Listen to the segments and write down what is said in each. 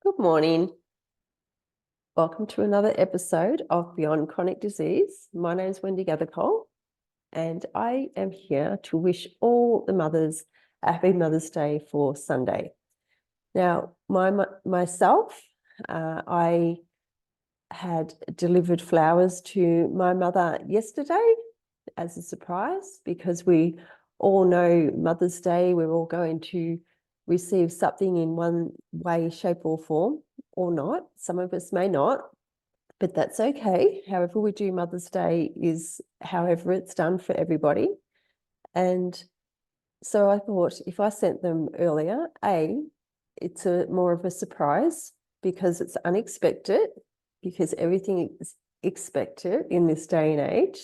Good morning. Welcome to another episode of Beyond Chronic Disease. My name is Wendy Gathercole, and I am here to wish all the mothers a happy Mother's Day for Sunday. Now, myself, I had delivered flowers to my mother yesterday as a surprise because we all know Mother's Day, we're all going to receive something in one way, shape, or form, or not. Some of us may not, but that's okay. However we do Mother's Day is however it's done for everybody. And so I thought if I sent them earlier, it's more of a surprise because it's unexpected, because everything is expected in this day and age.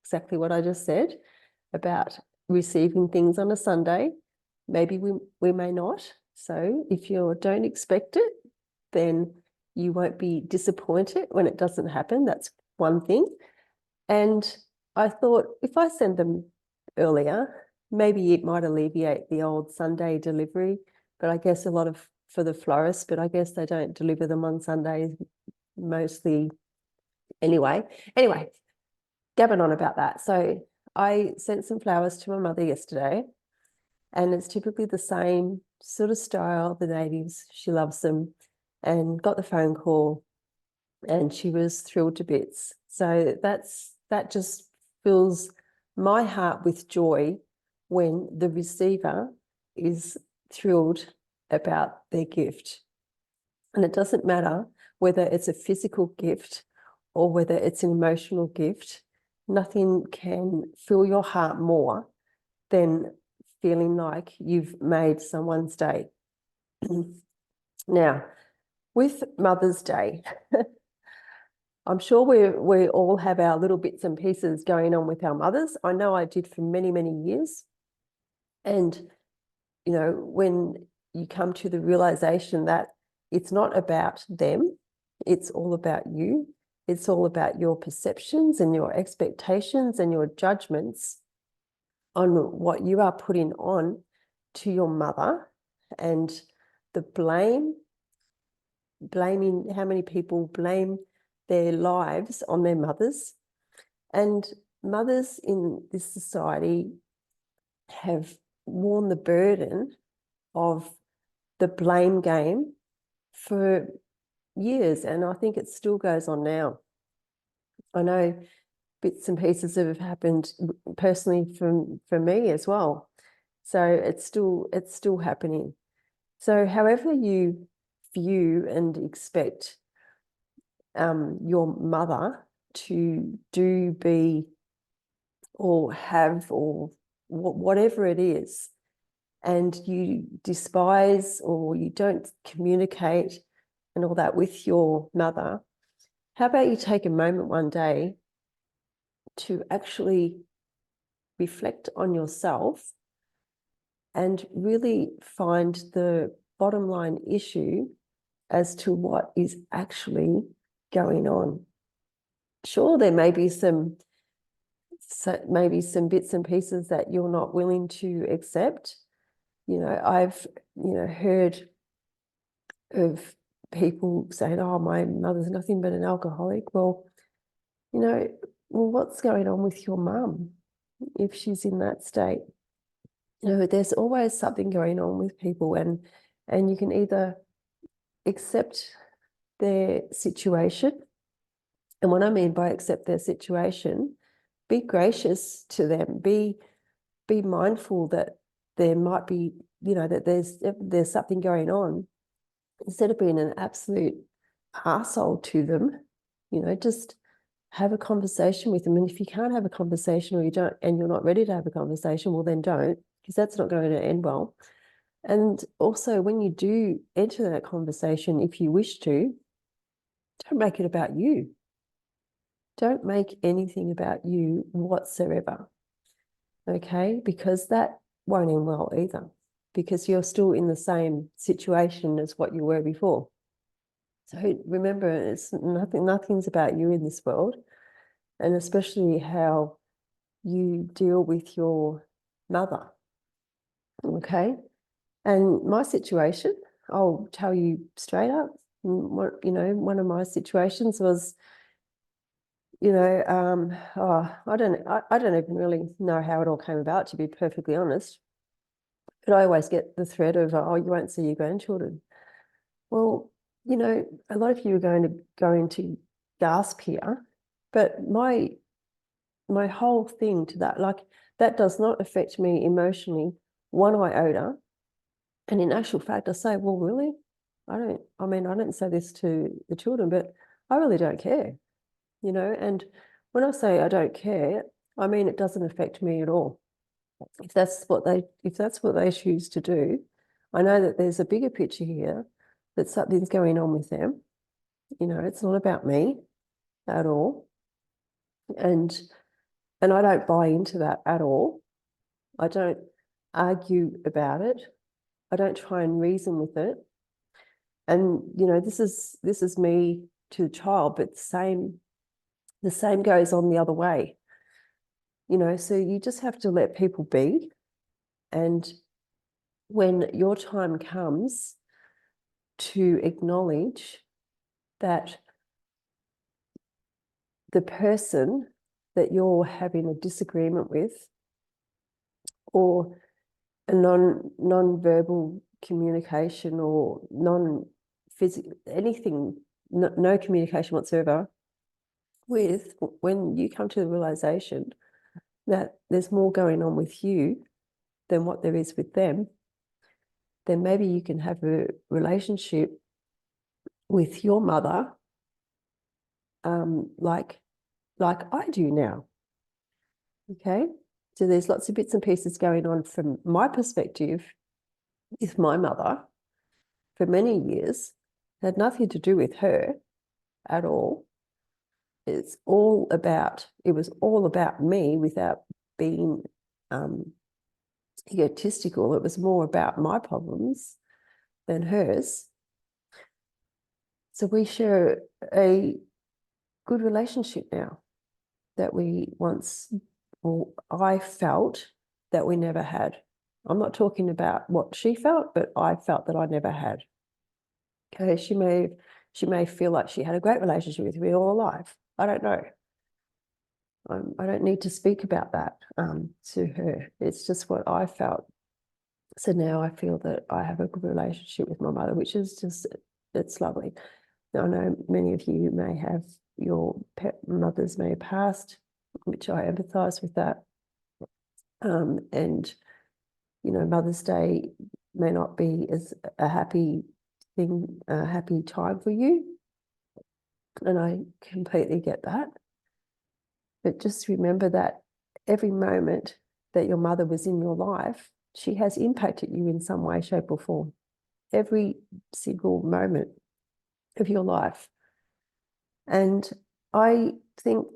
Exactly what I just said about receiving things on a Sunday. Maybe we may not. So if you don't expect it, then you won't be disappointed when it doesn't happen. That's one thing. And I thought if I send them earlier, maybe it might alleviate the old Sunday delivery. But I guess for the florists, but I guess they don't deliver them on Sundays mostly anyway. Anyway, gabbing on about that. So I sent some flowers to my mother yesterday, and it's typically the same sort of style, the natives. She loves them, and got the phone call, and she was thrilled to bits. So that just fills my heart with joy when the receiver is thrilled about their gift. And it doesn't matter whether it's a physical gift or whether it's an emotional gift. Nothing can fill your heart more than feeling like you've made someone's day. Now, with Mother's Day, I'm sure we all have our little bits and pieces going on with our mothers. I know I did for many, many years. And, when you come to the realization that it's not about them, it's all about you. It's all about your perceptions and your expectations and your judgments on what you are putting on to your mother, and the blaming, how many people blame their lives on their mothers. And mothers in this society have worn the burden of the blame game for years, and I think it still goes on now. I know bits and pieces have happened personally for me as well. So it's still happening. So however you view and expect your mother to do, be, or have, or whatever it is, and you despise or you don't communicate and all that with your mother, how about you take a moment one day to actually reflect on yourself and really find the bottom line issue as to what is actually going on. Sure, there may be some bits and pieces that you're not willing to accept. I've heard of people saying, "Oh, my mother's nothing but an alcoholic." Well, what's going on with your mum if she's in that state? There's always something going on with people, and you can either accept their situation. And what I mean by accept their situation, be gracious to them, be mindful that there might be, that there's something going on, instead of being an absolute arsehole to them. Just have a conversation with them. And if you can't have a conversation, or you don't, and you're not ready to have a conversation, well, then don't, because that's not going to end well. And also, when you do enter that conversation, if you wish to, don't make it about you. Don't make anything about you whatsoever, okay? Because that won't end well either, because you're still in the same situation as what you were before. So remember, it's nothing's about you in this world, and especially how you deal with your mother, okay? And my situation, I'll tell you straight up. One of my situations was, I don't even really know how it all came about, to be perfectly honest. But I always get the threat of, oh, you won't see your grandchildren. Well, a lot of you are going to gasp here, but my whole thing to that, like, that does not affect me emotionally one iota. And in actual fact, I say, well, really? I don't say this to the children, but I really don't care, and when I say I don't care, I mean it doesn't affect me at all. If that's what they choose to do, I know that there's a bigger picture here, that something's going on with them. It's not about me at all. And I don't buy into that at all. I don't argue about it. I don't try and reason with it. And this is me to the child, but the same goes on the other way. So you just have to let people be. And when your time comes to acknowledge that the person that you're having a disagreement with, or a non-verbal communication, or non-physical, anything, no communication whatsoever with, when you come to the realization that there's more going on with you than what there is with them, then maybe you can have a relationship with your mother, like I do now. Okay, so there's lots of bits and pieces going on from my perspective with my mother for many years. It had nothing to do with her at all. It was all about me, without being egotistical. It was more about my problems than hers. So we share a good relationship now that I felt that we never had. I'm not talking about what she felt, but I felt that I never had. Okay, she may feel like she had a great relationship with me all her life. I don't know. I don't need to speak about that to her. It's just what I felt. So now I feel that I have a good relationship with my mother, which is it's lovely. Now, I know many of you may have, your mothers may have passed, which I empathise with that. And Mother's Day may not be as a happy time for you, and I completely get that. But just remember that every moment that your mother was in your life, she has impacted you in some way, shape, or form. Every single moment of your life. And I think,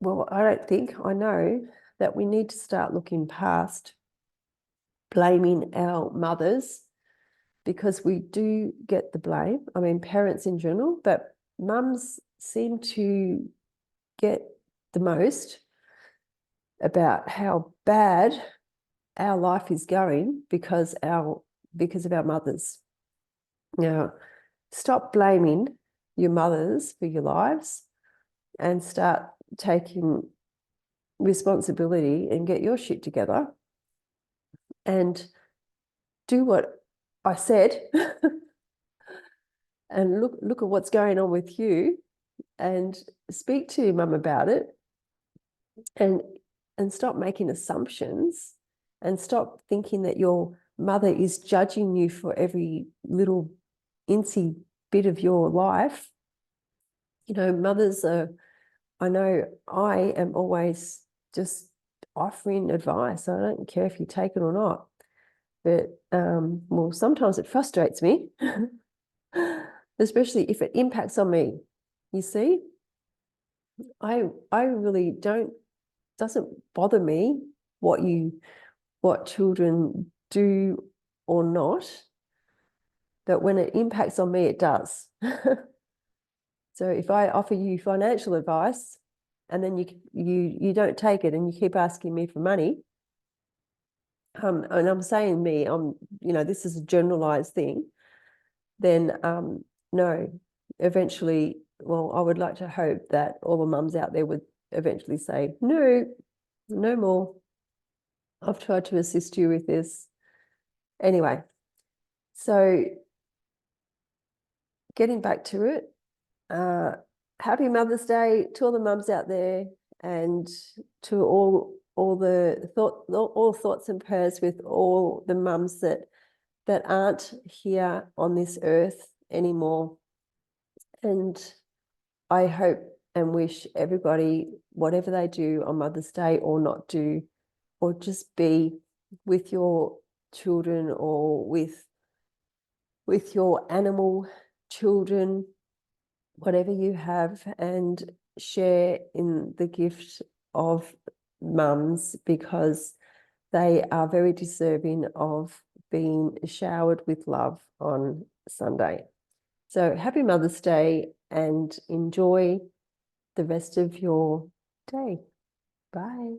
well, I know that we need to start looking past blaming our mothers, because we do get the blame. I mean, parents in general, but mums seem to get the most about how bad our life is going because of our mothers. Now, stop blaming your mothers for your lives and start taking responsibility and get your shit together and do what I said and look at what's going on with you and speak to your mum about it, and stop making assumptions, and stop thinking that your mother is judging you for every little incy bit of your life. Mothers are, I know I am always just offering advice. I don't care if you take it or not. But well, sometimes it frustrates me, especially if it impacts on me. You see, I really doesn't bother me what children do or not, but when it impacts on me, it does. So if I offer you financial advice and then you don't take it and you keep asking me for money, and I'm saying me, this is a generalized thing. then no, eventually, well, I would like to hope that all the mums out there would eventually say, no, no more. I've tried to assist you with this. Anyway, so getting back to it, happy Mother's Day to all the mums out there, and to all the all thoughts and prayers with all the mums that aren't here on this earth anymore. And I hope and wish everybody, whatever they do on Mother's Day or not do, or just be with your children or with your animal children, whatever you have, and share in the gift of mums, because they are very deserving of being showered with love on Sunday. So happy Mother's Day, and enjoy the rest of your day. Bye.